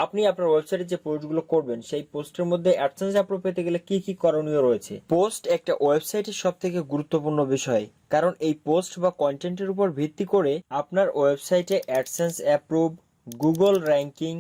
আপনি আপনার ওয়েবসাইটে যে পোস্টগুলো করবেন সেই পোস্টের মধ্যে অ্যাডসেন্স অ্যাপ্রুভ পেতে গেলে কি কি করণীয় রয়েছে। পোস্ট একটা ওয়েবসাইটের সবথেকে গুরুত্বপূর্ণ বিষয়, কারণ এই পোস্ট বা কন্টেন্টের উপর ভিত্তি করে আপনার ওয়েবসাইটে AdSense approve, Google ranking,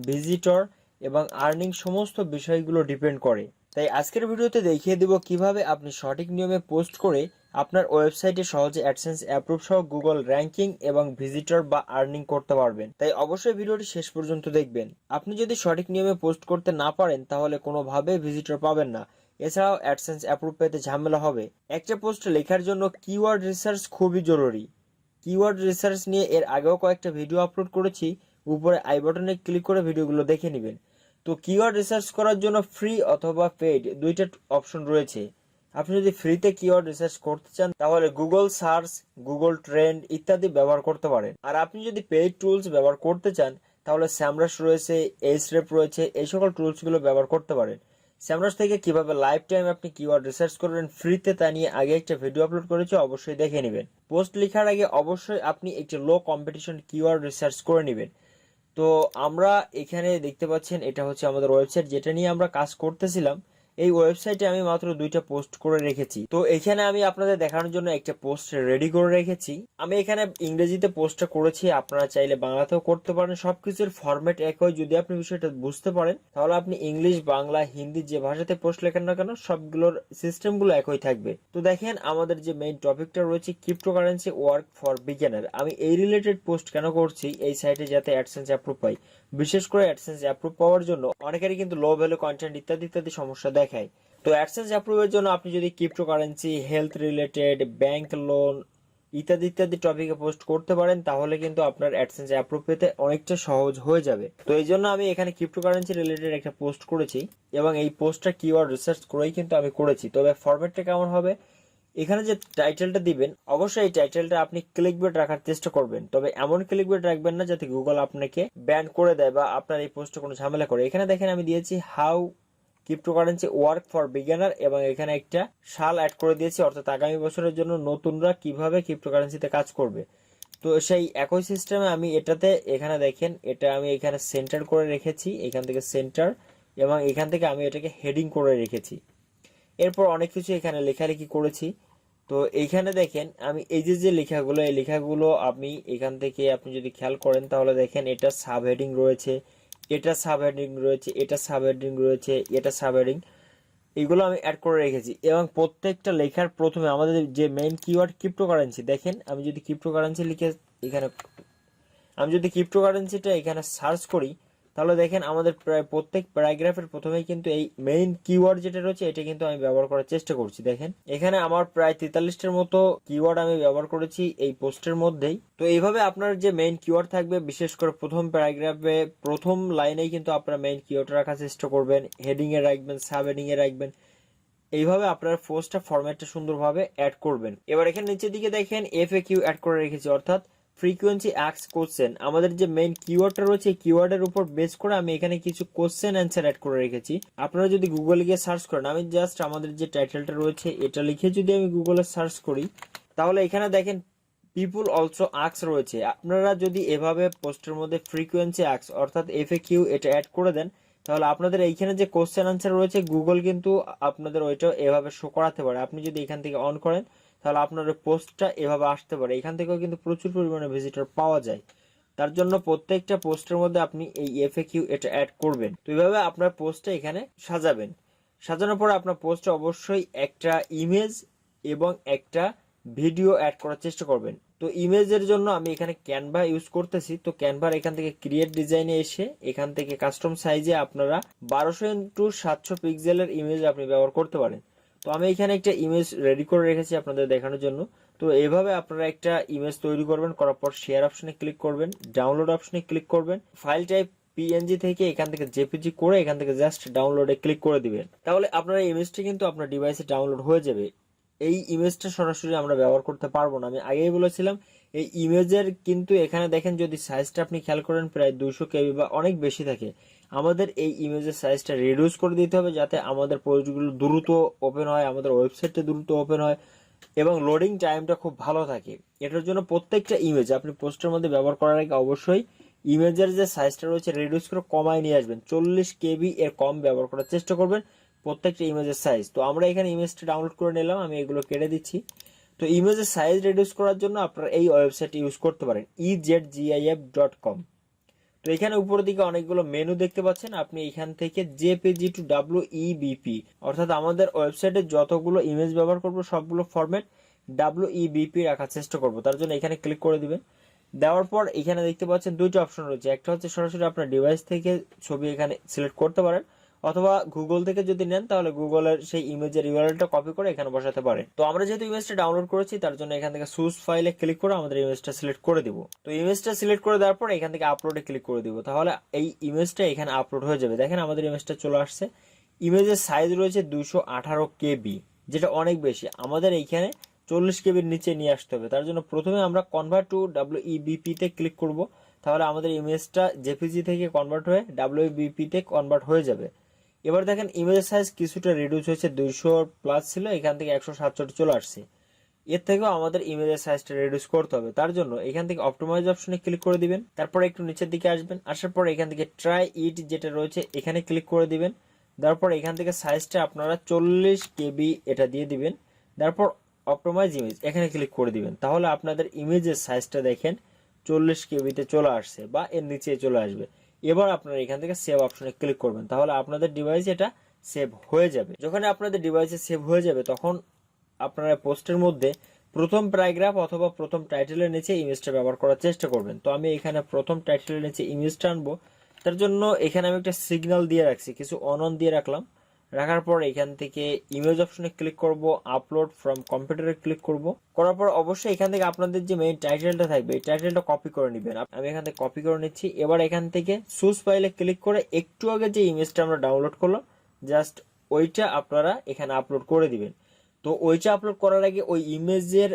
visitor এবং আর্নিং সমস্ত বিষয়গুলো ডিপেন্ড করে। তাই আজকের ভিডিওতে দেখিয়ে দেব কিভাবে আপনি সঠিক নিয়মে পোস্ট করে আপনার ওয়েবসাইটে সহজে অ্যাডসেন্স অ্যাপ্রুভ সহ গুগল র্যাঙ্কিং এবং ভিজিটর বা আর্নিং করতে পারবেন। তাই অবশ্যই ভিডিওটি শেষ পর্যন্ত দেখবেন। আপনি যদি সঠিক নিয়মে পোস্ট করতে না পারেন তাহলে কোনোভাবে ভিজিটর পাবেন না, এছাড়াও অ্যাডসেন্স অ্যাপ্রুভ পেতে ঝামেলা হবে। একটা পোস্ট লেখার জন্য কিওয়ার্ড রিসার্চ খুবই জরুরি। কিওয়ার্ড রিসার্চ নিয়ে এর আগেও কয়েকটা ভিডিও আপলোড করেছি, উপরে আই বাটনে ক্লিক করে ভিডিওগুলো দেখে নেবেন। তো কিওয়ার্ড রিসার্চ করার জন্য ফ্রি অথবা পেইড দুইটা অপশন রয়েছে। আপনি যদি ফ্রিতে কিওয়ার্ড রিসার্চ করতে চান তাহলে গুগল সার্চ, গুগল ট্রেন্ড ইত্যাদি ব্যবহার করতে পারেন। আর আপনি যদি পেইড টুলস ব্যবহার করতে চান তাহলে স্যামরাশ রয়েছে, এইচরেপ রয়েছে, এই সকল টুলসগুলো ব্যবহার করতে পারেন। স্যামরাশ থেকে কিভাবে লাইফ টাইম আপনি কিওয়ার্ড রিসার্চ করবেন ফ্রিতে তা নিয়ে আগে একটা ভিডিও আপলোড করেছি, অবশ্যই দেখে নেবেন। পোস্ট লেখার আগে অবশ্যই আপনি একটি লো কম্পিটিশন কিওয়ার্ড রিসার্চ করে নেবেন। তো আমরা এখানে দেখতে পাচ্ছেন এটা হচ্ছে আমাদের ওয়েবসাইট যেটা নিয়ে আমরা কাজ করতেছিলাম। এই ওয়েবসাইটে আমি মাত্র দুইটা পোস্ট করে রেখেছি। তো এখানে আমি আপনাদের দেখানোর জন্য একটা পোস্ট রেডি করে রেখেছি। আমি এখানে ইংরেজিতে পোস্টটা করেছি, আপনারা চাইলে বাংলাতেও করতে পারেন। সবকিছুর ফরম্যাট একই। যদি আপনি বিষয়টা বুঝতে পারেন তাহলে আপনি ইংলিশ, বাংলা, হিন্দি যে ভাষাতে পোস্ট লেখেন না কেন সবগুলোর সিস্টেমগুলো একই থাকবে। তো দেখেন আমাদের যে মেইন টপিকটা রয়েছে ক্রিপ্টোকারেন্সি ওয়ার্ক ফর বিগিনার। আমি এই রিলেটেড পোস্ট কেন করছি, এই সাইটে যাতে অ্যাডসেন্স অ্যাপ্রুভ পাই। বিশেষ করে অ্যাডসেন্স অ্যাপ্রুভ পাওয়ার জন্য অনেকেরই কিন্তু লো ভ্যালু কন্টেন্ট ইত্যাদি ইত্যাদি সমস্যা দেখায়। তো অ্যাডসেন্স অ্যাপ্রুভের জন্য আপনি যদি cryptocurrency, health related, bank loan ইত্যাদি ইত্যাদি টপিকে পোস্ট করতে পারেন তাহলে কিন্তু আপনার অ্যাডসেন্স অ্যাপ্রুভ পেতে অনেকটা সহজ হয়ে যাবে। তো এই জন্য আমি এখানে ক্রিপ্টোকারেন্সি রিলেটেড একটা পোস্ট করেছি এবং এই পোস্টটা কিওয়ার্ড রিসার্চ করেই কিন্তু আমি করেছি। তবে ফরম্যাটটা কেমন হবে, এখানে যে টাইটেলটা দিবেন অবশ্যই এই টাইটেলটা আপনি ক্লিকবেট রাখার চেষ্টা করবেন। তবে এমন ক্লিকবেট রাখবেন না যাতে গুগল আপনাকে ব্যান করে দেয় বা আপনার এই পোস্টে কোনো ঝামেলা করে। এখানে দেখেন আমি দিয়েছি how cryptocurrency work for beginner এবং এখানে একটা সাল অ্যাড করে দিয়েছি, অর্থাৎ আগামী বছরের জন্য নতুনরা কিভাবে ক্রিপ্টোকারেন্সিতে কাজ করবে। তো সেই একই সিস্টেমে আমি এটাতে এখানে দেখেন এটা আমি এখানে সেন্টার করে রেখেছি, এখান থেকে সেন্টার এবং এখান থেকে আমি এটাকে হেডিং করে রেখেছি। এরপর অনেক কিছু এখানে লেখালেখি করেছি। তো এইখানে দেখেন আমি এই যে লেখাগুলো, এই লেখাগুলো আপনি এখান থেকে আপনি যদি খেয়াল করেন তাহলে দেখেন এটা সাব হেডিং রয়েছে, এটা সাব হেডিং রয়েছে, এটা সাব হেডিং রয়েছে, এটা সাব হেডিং, এগুলো আমি অ্যাড করে রেখেছি। এবং প্রত্যেকটা লেখার প্রথমে আমাদের যে মেইন কিওয়ার্ড ক্রিপ্টোকারেন্সি, দেখেন আমি যদি ক্রিপ্টোকারেন্সি লিখে এখানে আমি যদি ক্রিপ্টোকারেন্সিটা এখানে সার্চ করি তাহলে দেখেন আমাদের প্রায় প্রত্যেক প্যারাগ্রাফের প্রথমেই কিন্তু এই মেইন কিওয়ার্ড যেটা রয়েছে এটা কিন্তু আমি ব্যবহার করার চেষ্টা করছি। দেখেন এখানে আমার প্রায় 43টার মতো কিওয়ার্ড আমি ব্যবহার করেছি এই পোস্টের মধ্যেই। তো এইভাবে আপনার যে মেইন কিওয়ার্ড থাকবে বিশেষ করে প্রথম প্যারাগ্রাফে প্রথম লাইনেই কিন্তু আপনারা মেইন কিওয়ার্ড রাখার চেষ্টা করবেন, হেডিং এ রাখবেন, সাব হেডিং এ রাখবেন। এইভাবে আপনার পোস্টটা ফরম্যাটটা সুন্দরভাবে অ্যাড করবেন। এবার এখানে নিচের দিকে দেখেন এফএকিউ অ্যাড করে রেখেছি, অর্থাৎ ফ্রিকোয়েন্সি আস্কড কোশ্চেন। আমাদের যে মেইন কিওয়ার্ডটা রয়েছে কিওয়ার্ডের উপর বেস করে আমি এখানে কিছু কোশ্চেন অ্যান্সার অ্যাড করে রেখেছি। আপনারা যদি গুগলে গিয়ে সার্চ করেন, আমি জাস্ট আমাদের যে টাইটেলটা রয়েছে এটা লিখে যদি আমি গুগলে সার্চ করি তাহলে এখানে দেখেন পিপুল অলসো আস্ক রয়েছে। আপনারা যদি এভাবে পোস্টের মধ্যে ফ্রিকোয়েন্সি আস্ক অর্থাৎ এফএকিউ এটা অ্যাড করে দেন তাহলে আপনাদের এইখানে যে কোশ্চেন আনসার রয়েছে গুগল কিন্তু আপনাদের ওইটা এভাবে শো করাতে পারে। আপনি যদি এখান থেকে অন করেন তাহলে আপনার পোস্টটা এভাবে আসতে পারে। এখান থেকেও কিন্তু প্রচুর পরিমাণে ভিজিটর পাওয়া যায়। তার জন্য প্রত্যেকটা পোস্টের মধ্যে আপনি এই এফএকিউ এটা অ্যাড করবেন। তো এইভাবে আপনার পোস্টটা এখানে সাজাবেন। সাজানোর পরে আপনার পোস্টে অবশ্যই একটা ইমেজ এবং একটা ভিডিও অ্যাড করার চেষ্টা করবেন। তো ইমেজের জন্য আমি এখানে ক্যানভা ইউজ করতেছি। তো ক্যানভার এখান থেকে ক্রিয়েট ডিজাইনে এসে এখান থেকে কাস্টম সাইজে আপনারা 1200x700 পিক্সেলের ইমেজ আপনি ব্যবহার করতে পারেন। তো আমি এখানে একটা ইমেজ রেডি করে রেখেছি আপনাদের দেখানোর জন্য। তো এভাবে আপনারা একটা ইমেজ তৈরি করবেন, করার পর শেয়ার অপশনে ক্লিক করবেন, ডাউনলোড অপশনে ক্লিক করবেন, ফাইল টাইপ পিএনজি থেকে এখান থেকে জেপিজি করে এখান থেকে জাস্ট ডাউনলোডে ক্লিক করে দিবেন। তাহলে আপনার ইমেজটি কিন্তু আপনার ডিভাইসে ডাউনলোড হয়ে যাবে। এই ইমেজটা সরাসরি আমরা ব্যবহার করতে পারবো না, আমি আগেই বলেছিলাম। এই ইমেজের কিন্তু এখানে দেখেন যদি সাইজটা আপনি খেয়াল করেন প্রায় 200 কেবি বা অনেক বেশি থাকে। আমাদের এই ইমেজের সাইজটা রিডিউস করে দিতে হবে যাতে আমাদের পোস্টগুলো দ্রুত ওপেন হয়, আমাদের ওয়েবসাইটটা দ্রুত ওপেন হয় এবং লোডিং টাইমটা খুব ভালো থাকে। এটার জন্য প্রত্যেকটা ইমেজ আপনি পোস্টের মধ্যে ব্যবহার করার আগে অবশ্যই ইমেজের যে সাইজটা রয়েছে রিডিউস করে কমায় নিয়ে আসবেন, 40 কেবি এর কম ব্যবহার করার চেষ্টা করবেন প্রত্যেকটা ইমেজের সাইজ। তো আমরা এখানে ইমেজটা ডাউনলোড করে নিলাম, আমি এগুলো কেটে দিচ্ছি। তো ইমেজের সাইজ রিডিউস করার জন্য আপনারা এই ওয়েবসাইট ইউজ করতে পারেন ezgif.com। তো এখানে উপরের দিকে অনেকগুলো মেনু দেখতে পাচ্ছেন, আপনি এখান থেকে জেপিজি টু WEBP, অর্থাৎ আমাদের ওয়েবসাইটে যতগুলো ইমেজ ব্যবহার করব সবগুলো ফরম্যাট WEBP রাখার চেষ্টা করব। তার জন্য এখানে ক্লিক করে দিবেন। দেওয়ার পর এখানে দেখতে পাচ্ছেন দুইটা অপশন রয়েছে, একটা হচ্ছে সরাসরি আপনার ডিভাইস থেকে ছবি এখানে সিলেক্ট করতে পারেন, অথবা গুগল থেকে যদি নেন তাহলে গুগলের সেই ইমেজের ইউআরএলটা কপি করে এখানে বসাতে পারেন। তো আমরা যেহেতু ইমেজটা ডাউনলোড করেছি তার জন্য এখান থেকে চুজ ফাইলে ক্লিক করে আমাদের ইমেজটা সিলেক্ট করে দিব। তো ইমেজটা সিলেক্ট করে দেওয়ার পর এখান থেকে আপলোডে ক্লিক করে দিব, তাহলে এই ইমেজটা এখানে আপলোড হয়ে যাবে। দেখেন আমাদের ইমেজটা চলে আসছে। ইমেজের সাইজ রয়েছে 218 কেবি, যেটা অনেক বেশি। আমাদের এইখানে 40 কেবির নিচে নিয়ে আসতে হবে। তার জন্য প্রথমে আমরা কনভার্ট টু WEBP তে ক্লিক করব, তাহলে আমাদের ইমেজটা জেপিজি থেকে কনভার্ট হয়ে WEBP তে কনভার্ট হয়ে যাবে। এবার দেখেন ইমেজের সাইজ কিছুটা রিডিউস হয়েছে, 200 প্লাস ছিল, এখান থেকে 167 চলে আসছে। এর থেকেও আমাদের ইমেজের সাইজটা রিডিউস করতে হবে। তার জন্য এখান থেকে অপটিমাইজ অপশনে ক্লিক করে দিবেন, তারপর একটু নিচের দিকে আসবেন, আসার পর এখান থেকে ট্রাই ইট যেটা রয়েছে এখানে ক্লিক করে দিবেন। তারপর এখান থেকে সাইজটা আপনারা 40 কেবি এটা দিয়ে দিবেন। তারপর অপটিমাইজ ইমেজ এখানে ক্লিক করে দিবেন, তাহলে আপনাদের ইমেজের সাইজটা দেখেন 40 কেবিতে চলে আসছে বা এর নিচে চলে আসবে। এবার আপনারা এখান থেকে সেভ অপশনে ক্লিক করবেন, তাহলে আপনাদের ডিভাইসে এটা সেভ হয়ে যাবে। যখন আপনাদের ডিভাইসে সেভ হয়ে যাবে তখন আপনারা পোস্টের মধ্যে প্রথম প্যারাগ্রাফ অথবা প্রথম টাইটেলের নিচে ইমেজটা ব্যবহার করার চেষ্টা করবেন। তো আমি এখানে প্রথম টাইটেলের নিচে ইমেজটা আনবো, তার জন্য এখানে আমি একটা সিগন্যাল দিয়ে রাখছি, কিছু অন দিয়ে রাখলাম। রাখার পর এখান থেকে ইমেজ অপশনে ক্লিক করব, আপলোড ফ্রম কম্পিউটারে ক্লিক করব। করার পর অবশ্যই এখান থেকে আপনাদের যে মেইন টাইটেলটা থাকবে এই টাইটেলটা কপি করে নেবেন। আমি এখান থেকে কপি করে নিচ্ছি। এবার এখান থেকে চুজ ফাইলে ক্লিক করে একটু আগে যে ইমেজটা আমরা ডাউনলোড করলাম জাস্ট ওইটা আপনারা এখানে আপলোড করে দিবেন। তো ওইটা আপলোড করার আগে ওই ইমেজের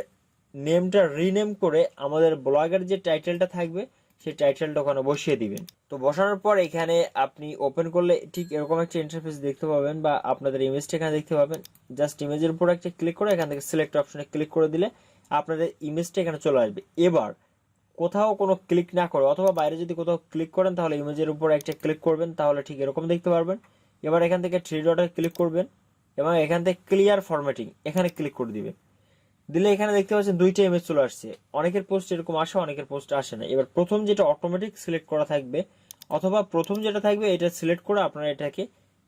নেমটা রিনেম করে আমাদের ব্লগের যে টাইটেলটা থাকবে সেই টাইটেলটা ওখানে বসিয়ে দিবেন। তো বসানোর পর এখানে আপনি ওপেন করলে ঠিক এরকম একটা ইন্টারফেস দেখতে পাবেন বা আপনাদের ইমেজটা এখানে দেখতে পাবেন। জাস্ট ইমেজের উপর একটা ক্লিক করে এখান থেকে সিলেক্ট অপশনে ক্লিক করে দিলে আপনাদের ইমেজটা এখানে চলে আসবে। এবার কোথাও কোনো ক্লিক না করে অথবা বাইরে যদি কোথাও ক্লিক করেন তাহলে ইমেজের উপর একটা ক্লিক করবেন, তাহলে ঠিক এরকম দেখতে পারবেন। এবার এখান থেকে থ্রি ডটে ক্লিক করবেন এবং এখান থেকে ক্লিয়ার ফরম্যাটিং এখানে ক্লিক করে দিবেন। দিলে এখানে দেখতে পাচ্ছেন দুইটা ইমেজ চলে আসছে। অনেকের পোস্ট এরকম আসে, অনেকের পোস্ট আসে না। এবার প্রথম যেটা অটোমেটিক সিলেক্ট করা থাকবে অথবা প্রথম যেটা থাকবে এটা সিলেক্ট করে আপনারা এটাকে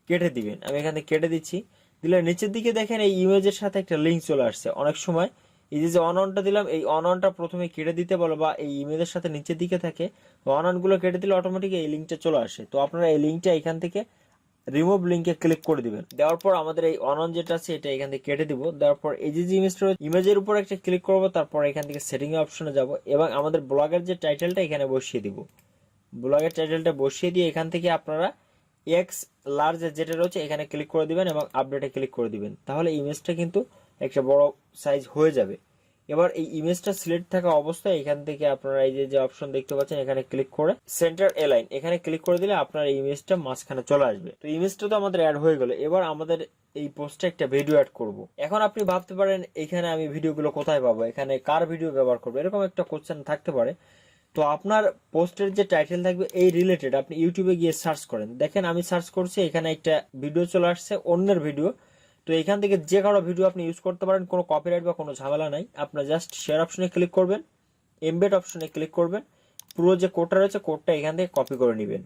কেটে দিবেন। আমি এখান থেকে কেটে দিচ্ছি। দিলে নিচের দিকে দেখেন এই ইমেজের সাথে একটা লিঙ্ক চলে আসছে। অনেক সময় এই যে অনটা দিলাম এই অনটা প্রথমে কেটে দিতে বলো বা এই ইমেজের সাথে নিচের দিকে থাকে, অনগুলো কেটে দিলে অটোমেটিক এই লিঙ্কটা চলে আসে। তো আপনারা এই লিঙ্কটা এখান থেকে রিমুভ লিঙ্কে ক্লিক করে দিবেন। দেওয়ার পর আমাদের এই অন যেটা আছে এটা এখান থেকে কেটে দিব। দেওয়ার পর এই যে ইমেজটা ইমেজের উপর একটা ক্লিক করব, তারপর এখান থেকে সেটিং এর অপশনে যাব এবং আমাদের ব্লগের যে টাইটেলটা এখানে বসিয়ে দিব। ব্লগের টাইটেলটা বসিয়ে দিয়ে এখান থেকে আপনারা এক্স লার্জ যেটা রয়েছে এখানে ক্লিক করে দিবেন এবং আপডেটে ক্লিক করে দিবেন, তাহলে ইমেজটা কিন্তু একটা বড় সাইজ হয়ে যাবে। এবার এই ইমেজটা সিলেক্ট থাকা অবস্থায় এখান থেকে আপনারা এই যে অপশন দেখতে পাচ্ছেন এখানে ক্লিক করে সেন্টার এলাইন এখানে ক্লিক করে দিলে আপনার এই ইমেজটা মাঝখানে চলে আসবে। তো ইমেজটা তো আমাদের অ্যাড হয়ে গেল। এবার আমাদের এই পোস্টে একটা ভিডিও অ্যাড করব। এখন আপনি ভাবতে পারেন এখানে আমি ভিডিওগুলো কোথায় পাবো, এখানে কার ভিডিও ব্যবহার করবো, এরকম একটা কোশ্চেন থাকতে পারে। তো আপনার পোস্টের যে টাইটেল থাকবে এই রিলেটেড আপনি ইউটিউবে গিয়ে সার্চ করেন। দেখেন আমি সার্চ করছি, এখানে একটা ভিডিও চলে আসছে, অন্যের ভিডিও। তো এখান থেকে যে কারো ভিডিও আপনি ইউজ করতে পারেন, কোনো কপিরাইট বা কোনো ঝামেলা নাই। আপনার জাস্ট শেয়ার অপশনে ক্লিক করবেন, এমবেড অপশনে ক্লিক করবেন, পুরো যে কোডটা রয়েছে কোডটা এখান থেকে কপি করে নেবেন।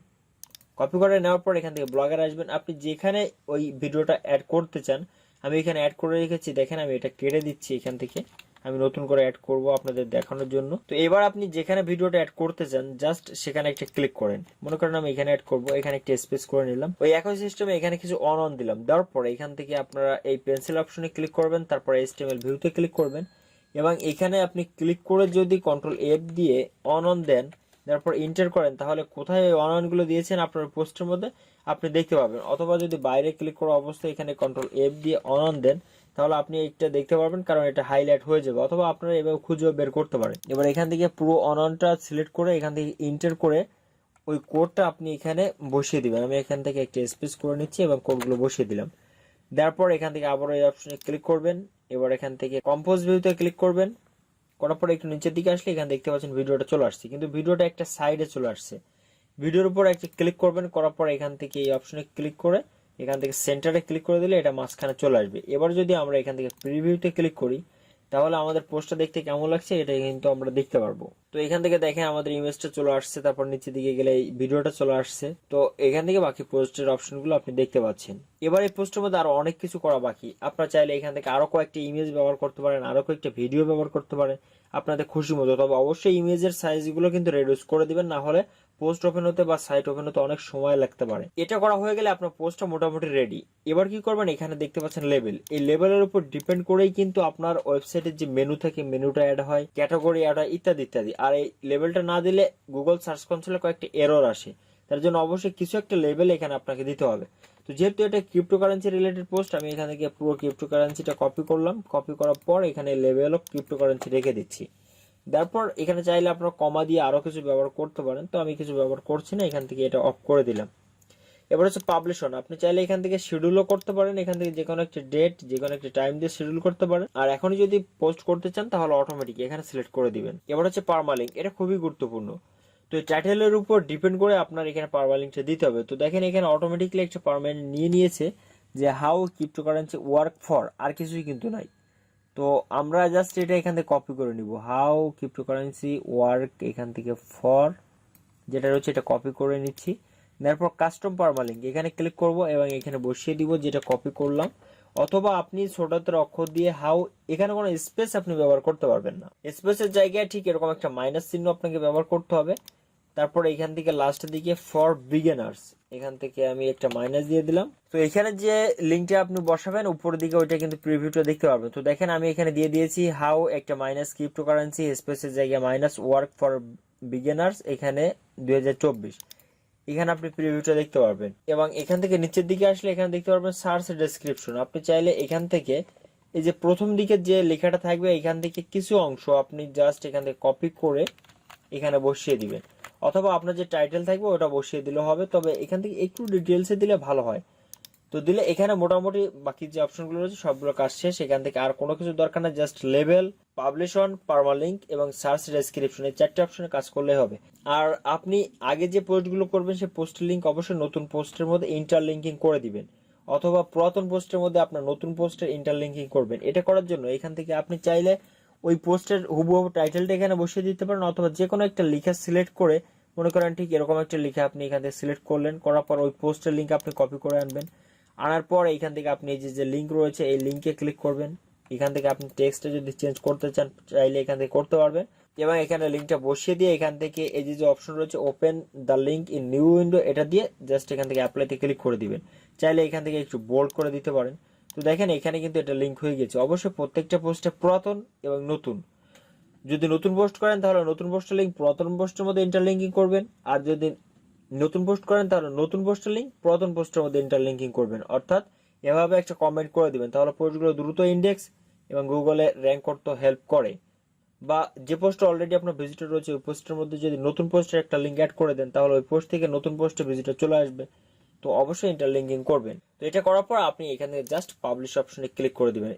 কপি করে নেওয়ার পর এখান থেকে ব্লগার আসবেন, আপনি যেখানে ওই ভিডিওটা অ্যাড করতে চান আমি এখানে অ্যাড করে রেখেছি। দেখেন আমি এটা কেটে দিচ্ছি, এখান থেকে আমি নতুন করে অ্যাড করব আপনাদের দেখানোর জন্য। তো এবার আপনি যেখানে ভিডিওটা অ্যাড করতে চান জাস্ট সেখানে একটা ক্লিক করেন। মনে করেন আমি এখানে অ্যাড করব, এখানে একটা স্পেস করে নিলাম। ওই একই সিস্টেমে এখানে কিছু অন দিলাম। দেওয়ার পর এখান থেকে আপনারা এই পেন্সিল অপশনে ক্লিক করবেন, তারপর HTML ভিউতে ক্লিক করবেন এবং এখানে আপনি ক্লিক করে যদি কন্ট্রোল F দিয়ে অন দেন, তারপর ইন্টার করেন, তাহলে কোথায় অন গুলো দিয়েছেন আপনার পোস্টের মধ্যে আপনি দেখতে পাবেন। অথবা যদি বাইরে ক্লিক করা অবস্থায় এখানে কন্ট্রোল F দিয়ে অন দেন তাহলে আপনি এটা দেখতে পারবেন, কারণ এটা হাইলাইট হয়ে যাবে। অথবা আপনারা এভাবে খুঁজে বের করতে পারেন। এবার এখান থেকে পুরো অনটা সিলেক্ট করে এখান থেকে ইন্টার করে ওই কোডটা আপনি এখানে বসিয়ে দিবেন। আমি এখান থেকে একটা স্পেস করে নিচ্ছি এবং কোডগুলো বসিয়ে দিলাম। দেওয়ার পর এখান থেকে আবার এই অপশনে ক্লিক করবেন। এবার এখান থেকে কম্পোজ ভিউতে ক্লিক করবেন। করার পরে একটু নিচের দিকে আসলে এখানে দেখতে পাচ্ছেন ভিডিওটা চলে আসছে, কিন্তু ভিডিওটা একটা সাইডে চলে আসছে। ভিডিওর উপর একটা ক্লিক করবেন, করার পর এখান থেকে এই অপশনে ক্লিক করে এখান থেকে সেন্টারে ক্লিক করে দিলে এটা মাঝখানে চলে আসবে। এবার যদি আমরা এখান থেকে প্রিভিউতে ক্লিক করি তাহলে আমাদের পোস্টটা দেখতে কেমন লাগছে এটা কিন্তু আমরা দেখতে পারবো। তো এখান থেকে দেখেন আমাদের ইমেজটা চলে আসছে, তারপর নিচের দিকে গেলে এই ভিডিওটা চলে আসছে। তো এখান থেকে বাকি পোস্টের অপশনগুলো আপনি দেখতে পাচ্ছেন। এবার এই পোস্টের মধ্যে আরো অনেক কিছু করা বাকি। আপনারা চাইলে এখান থেকে আরো কয়েকটা ইমেজ ব্যবহার করতে পারেন, আরো কয়েকটা ভিডিও ব্যবহার করতে পারেন আপনাদের খুশি মতো। তবে অবশ্যই ইমেজের সাইজগুলো কিন্তু রিডিউস করে দিবেন, না হলে পোস্ট ওপেন হতে বা সাইট ওপেন হতে অনেক সময় লাগতে পারে। এটা করা হয়ে গেলে আপনার পোস্টটা মোটামুটি রেডি। এবার কি করবেন, এখানে দেখতে পাচ্ছেন লেবেল। এই লেবেলের উপর ডিপেন্ড করেই কিন্তু আপনার ওয়েবসাইটের যে মেনু থাকে মেনুটা অ্যাড হয়, ক্যাটাগরি অ্যাড হয়, ইত্যাদি ইত্যাদি। আর এই লেবেলটা না দিলে গুগল সার্চ কনসোলে কয়েকটা এরর আসে, তার জন্য অবশ্যই কিছু একটা লেবেল এখানে আপনাকে দিতে হবে। তো যেহেতু এটা ক্রিপ্টোকারেন্সি রিলেটেড পোস্ট, আমি এখান থেকে পুরো ক্রিপ্টোকারেন্সিটা কপি করলাম। কপি করার পর এখানে লেবেল অফ ক্রিপ্টোকারেন্সি রেখে দিচ্ছি। তারপর এখানে চাইলে আপনারা কমা দিয়ে আরো কিছু ব্যবহার করতে পারেন, তো আমি কিছু ব্যবহার করছি না, এখান থেকে এটা অফ করে দিলাম। এবার হচ্ছে পাবলিশ অন। আপনি চাইলে এখান থেকে শিডিউলও করতে পারেন, এখান থেকে যে কোনো একটা ডেট যে কোনো একটা টাইম দিয়ে শিডিউল করতে পারেন। আর এখনই যদি পোস্ট করতে চান তাহলে অটোমেটিক এখানে সিলেক্ট করে দিবেন। এবার হচ্ছে পারমালিঙ্ক, এটা খুবই গুরুত্বপূর্ণ। তো এই টাইটেলের উপর ডিপেন্ড করে আপনার এখানে পারমালিঙ্কটা দিতে হবে। তো দেখেন এখানে অটোমেটিকলি একটা পারমানেন্ট নিয়ে নিয়েছে যে হাউ ক্রিপ্টোকারেন্সি ওয়ার্ক ফর, আর কিছুই কিন্তু নাই। তো আমরা জাস্ট এটা এখান থেকে কপি করে নিব, হাউ ক্রিপ্টোকারেন্সি ওয়ার্ক, এখান থেকে ফর যেটা রয়েছে এটা কপি করে নিচ্ছি। তারপর কাস্টম পারমালিঙ্ক এখানে ক্লিক করব এবং এখানে বসিয়ে দিব যেটা কপি করলাম। অথবা আপনি ছোটদের অক্ষর দিয়ে হাউ, এখানে কোনো স্পেস আপনি ব্যবহার করতে পারবেন না, স্পেসের জায়গায় ঠিক এরকম একটা মাইনাস চিহ্ন আপনাকে ব্যবহার করতে হবে। তারপর এখান থেকে লাস্টের দিকে ফর বিগিনার্স, এখান থেকে আমি একটা মাইনাস দিয়ে দিলাম। তো এখানে যে লিঙ্কটা আপনি বসাবেন উপরের দিকে ওইটা কিন্তু প্রিভিউটা দেখতে পারবেন। তো দেখেন আমি এখানে দিয়ে দিয়েছি হাউ একটা মাইনাস ক্রিপ্টোকারেন্সি স্পেসের জায়গায় মাইনাস ওয়ার্ক ফর বিগিনার্স, এখানে 2024। এখানে আপনি প্রিভিউটা দেখতে পারবেন। এবং এখান থেকে নিচের দিকে আসলে এখানে দেখতে পারবেন সার্চ ডেসক্রিপশন। আপনি চাইলে এখান থেকে এই যে প্রথম দিকে যে লেখাটা থাকবে এখান থেকে কিছু অংশ আপনি জাস্ট এখান থেকে কপি করে এখানে বসিয়ে দিবেন, অথবা আপনার যে টাইটেল থাকবে ওটা বসিয়ে দিলে হবে। তবে এখান থেকে একটু ডিটেলসে দিলে ভালো হয়। তো দিলে এখানে মোটামুটি বাকি যে অপশনগুলো রয়েছে সবগুলো কাজ শেষ। এখান থেকে আর কোনো কিছু দরকার না, just label, publish on, permalink এবং সার্চ ডেসক্রিপশন, এই চারটে অপশনে কাজ করলে হবে। আর আপনি আগে যে পোস্টগুলো করবেন সেই পোস্টের লিঙ্ক অবশ্যই নতুন পোস্টের মধ্যে ইন্টারলিঙ্কিং করে দিবেন, অথবা পুরাতন পোস্টের মধ্যে আপনার নতুন পোস্টের ইন্টারলিঙ্কিং করবেন। এটা করার জন্য এখান থেকে আপনি চাইলে ওই পোস্টের হুবহু টাইটেলটা এখানে বসিয়ে দিতে পারেন, অথবা যে কোনো একটা লেখা সিলেক্ট করে, মনে করেন ঠিক এরকম একটা লেখা আপনি এখান থেকে সিলেক্ট করলেন, করার পর ওই পোস্টের লিঙ্ক আপনি কপি করে আনবেন। আনার পর এখান থেকে আপনি যে লিঙ্ক রয়েছে এই লিঙ্কে ক্লিক করবেন। এখান থেকে আপনি টেক্সটে যদি চেঞ্জ করতে চান চাইলে এখান থেকে করতে পারবেন, এবং এখানে লিঙ্কটা বসিয়ে দিয়ে এখান থেকে এই যে অপশন রয়েছে open the link in new window, এটা দিয়ে জাস্ট এখান থেকে অ্যাপ্লাইতে ক্লিক করে দিবেন। চাইলে এখান থেকে একটু বোল্ড করে দিতে পারেন। তো দেখেন এখানে কিন্তু এটা লিঙ্ক হয়ে গেছে। অবশ্যই প্রত্যেকটা পোস্টে পুরাতন এবং নতুন, যদি নতুন পোস্ট করেন তাহলে নতুন পোস্টের লিঙ্ক পুরাতন পোস্টের মধ্যে ইন্টারলিঙ্কিং করবেন, আর যদি নতুন পোস্ট করেন তাহলে নতুন পোস্টের লিঙ্ক পুরাতন পোস্টের মধ্যে ইন্টারলিঙ্কিং করবেন। অর্থাৎ এভাবে একটা কমেন্ট করে দিবেন, তাহলে পোস্টগুলো দ্রুত ইন্ডেক্স এবং গুগলে র্যাঙ্ক করতে হেল্প করে। বা যে পোস্টে অলরেডি আপনার ভিজিটর রয়েছে ওই পোস্টের মধ্যে যদি নতুন পোস্টের একটা লিঙ্ক অ্যাড করে দেন তাহলে ওই পোস্ট থেকে নতুন পোস্টে ভিজিটর চলে আসবে। তো অবশ্যই ইন্টারলিঙ্কিং করবেন। তো এটা করার পর আপনি এখান থেকে জাস্ট পাবলিশ অপশনে ক্লিক করে দিবেন।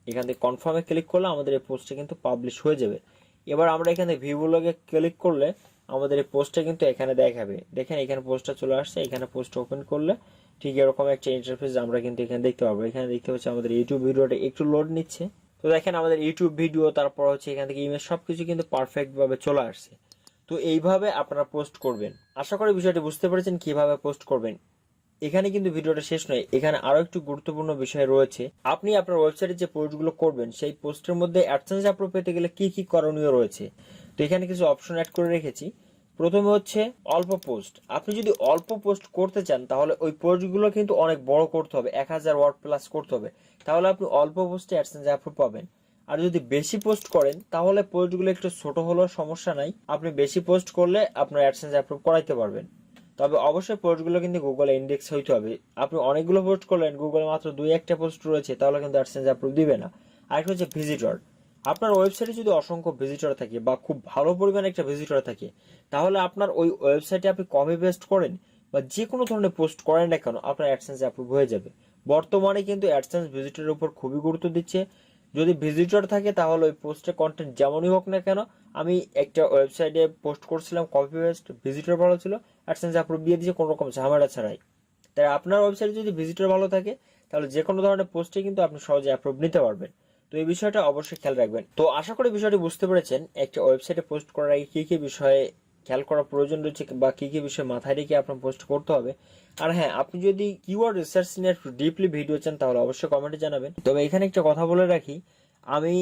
এখান থেকে কনফার্মে ক্লিক করলে আমাদের এই পোস্টটা কিন্তু পাবলিশ হয়ে যাবে। এবার আমরা এখানে ভিউ ব্লগে ক্লিক করলে আমাদের এই পোস্টটা কিন্তু এখানে দেখাবে। দেখেন এখানে পোস্টটা চলে আসছে, এখানে পোস্ট ওপেন করলে ঠিক এরকম একটা ইন্টারফেস আমরা কিন্তু এখানে দেখতে পাবো। এখানে দেখতে পাচ্ছি আমাদের ইউটিউব ভিডিওটা একটু লোড নিচ্ছে। তো দেখেন আমাদের ইউটিউব ভিডিও, তারপর হচ্ছে এখান থেকে ইমেজ সবকিছু কিন্তু পারফেক্ট ভাবে চলে আসছে। তো এইভাবে আপনারা পোস্ট করবেন। আশা করি বিষয়টি বুঝতে পেরেছেন কিভাবে পোস্ট করবেন। এখানে কিন্তু ভিডিওটা শেষ নয়, এখানে আরো একটু গুরুত্বপূর্ণ বিষয় রয়েছে। আপনি আপনার ওয়েবসাইটে যে পোস্টগুলো করবেন সেই পোস্টের মধ্যে অ্যাডসেন্স অ্যাপ্রুভ পেতে গেলে কি কি করণীয় রয়েছে, তো এখানে কিছু অপশন অ্যাড করে রেখেছি। প্রথমে হচ্ছে অল্প পোস্ট। আপনি যদি অল্প পোস্ট করতে চান তাহলে ওই পোস্টগুলো কিন্তু অনেক বড় করতে হবে, 1000 ওয়ার্ড প্লাস করতে হবে, তাহলে আপনি অল্প পোস্টে অ্যাডসেন্স অ্যাপ্রুভ পাবেন। আর যদি বেশি পোস্ট করেন তাহলে পোস্টগুলো একটু ছোট হলেও সমস্যা নাই, আপনি বেশি পোস্ট করলে আপনার অ্যাডসেন্স অ্যাপ্রুভ করাইতে পারবেন। তবে অবশ্যই পোস্টগুলো কিন্তু গুগলে ইন্ডেক্স হইতে হবে। আপনি অনেকগুলো পোস্ট করলেন, গুগলে মাত্র 2-1টা পোস্ট রয়েছে, তাহলে কিন্তু অ্যাডসেন্স অ্যাপ্রুভ দিবে না। আরেকটা হচ্ছে ভিজিটর। আপনার ওয়েবসাইটে যদি অসংখ্য ভিজিটর থাকে বা খুব ভালো পরিমাণে একটা ভিজিটর থাকে, তাহলে আপনার ওই ওয়েবসাইটে আপনি কপি পেস্ট করেন বা যে কোনো ধরনের পোস্ট করেন না কেন আপনার অ্যাডসেন্স অ্যাপ্রুভ হয়ে যাবে। বর্তমানে কিন্তু অ্যাডসেন্স ভিজিটরের উপর খুবই গুরুত্ব দিচ্ছে। যদি ভিজিটর থাকে তাহলে ওই পোস্টের কন্টেন্ট যেমনই হোক না কেন, আমি একটা ওয়েবসাইটে পোস্ট করছিলাম, কপি পেস্ট, ভিজিটর ভালো ছিল, অ্যাডসেন্স অ্যাপ্রুভ দিয়ে দিয়েছে কোনো রকম ঝামেলা ছাড়াই। তাই আপনার ওয়েবসাইটে যদি ভিজিটর ভালো থাকে তাহলে যে কোনো ধরনের পোস্টে কিন্তু আপনি সহজে অ্যাপ্রুভ নিতে পারবেন। তো এই বিষয়টা অবশ্যই খেয়াল রাখবেন। তো আশা করি বিষয়টি বুঝতে পেরেছেন, একটা ওয়েবসাইটে পোস্ট করার আগে কি কি বিষয়ে খেয়াল করার প্রয়োজন রয়েছে বা কি কি বিষয় মাথায় রেখে আপনার পোস্ট করতে হবে। আর হ্যাঁ, আপনি যদি কিওয়ার্ড রিসার্চ নিয়ে একটু ডিপলি ভিডিও চান তাহলে অবশ্যই কমেন্টে জানাবেন। তবে এখানে একটা কথা বলে রাখি, আমি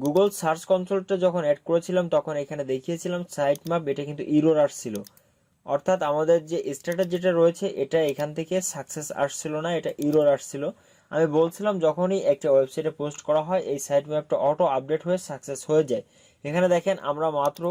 গুগল সার্চ কনসোলটা যখন অ্যাড করেছিলাম তখন এখানে দেখিয়েছিলাম সাইট ম্যাপ, এটা কিন্তু ইরর আসছিল। অর্থাৎ আমাদের যে স্ট্যাটাস যেটা রয়েছে এটা এখান থেকে সাকসেস আসছিল না, এটা ইরর আসছিল। আমি বলছিলাম যখনই একটা ওয়েবসাইটে পোস্ট করা হয় এই সাইট ম্যাপটা অটো আপডেট হয়ে সাকসেস হয়ে যায়। এখানে দেখেন আমরা মাত্র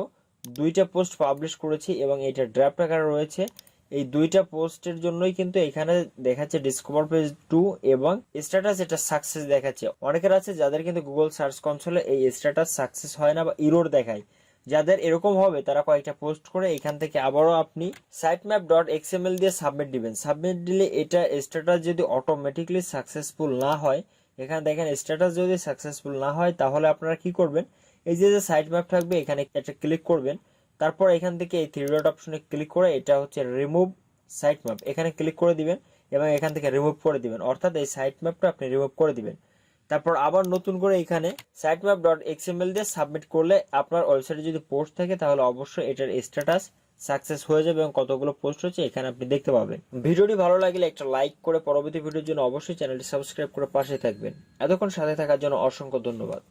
2টা পোস্ট পাবলিশ করেছি এবং এটা ড্রাফট আকারে রয়েছে। এই 2টা পোস্টের জন্যই কিন্তু এখানে দেখাচ্ছে ডিসকভার পেজ 2 এবং স্ট্যাটাস এটা সাকসেস দেখাচ্ছে। অনেকের আছে যাদের কিন্তু গুগল সার্চ কনসোলে এই স্ট্যাটাস সাকসেস হয় না বা ইরর দেখায়। যাদের এরকম হবে তারা কয়েকটা পোস্ট করে এখান থেকে আবারও আপনি sitemap.xml দিয়ে সাবমিট দিবেন। সাবমিট দিলে এটা স্ট্যাটাস যদি অটোমেটিকলি সাকসেসফুল না হয়, এখানে দেখেন স্ট্যাটাস যদি সাকসেসফুল না হয় তাহলে আপনারা কি করবেন, এই যে সাইট ম্যাপ থাকবে এখানে একটা ক্লিক করবেন। তারপর এখান থেকে এই 3 ডট অপশনে ক্লিক করে এটা হচ্ছে রিমুভ সাইট ম্যাপ, এখানে ক্লিক করে দিবেন এবং এখান থেকে রিমুভ করে দিবেন, অর্থাৎ এই সাইট ম্যাপটা আপনি রিমুভ করে দিবেন। তারপর আবার নতুন করে এখানে sitemap.xml দিয়ে সাবমিট করলে আপনার ওয়েবসাইটে যদি পোস্ট থাকে তাহলে অবশ্যই এটার স্ট্যাটাস সাকসেস হয়ে যাবে এবং কতগুলো পোস্ট হচ্ছে এখানে আপনি দেখতে পাবেন। ভিডিওটি ভালো লাগলে একটা লাইক করে পরবর্তী ভিডিওর জন্য অবশ্যই চ্যানেলটি সাবস্ক্রাইব করে পাশে থাকবেন। এতক্ষণ সাথে থাকার জন্য অসংখ্য ধন্যবাদ।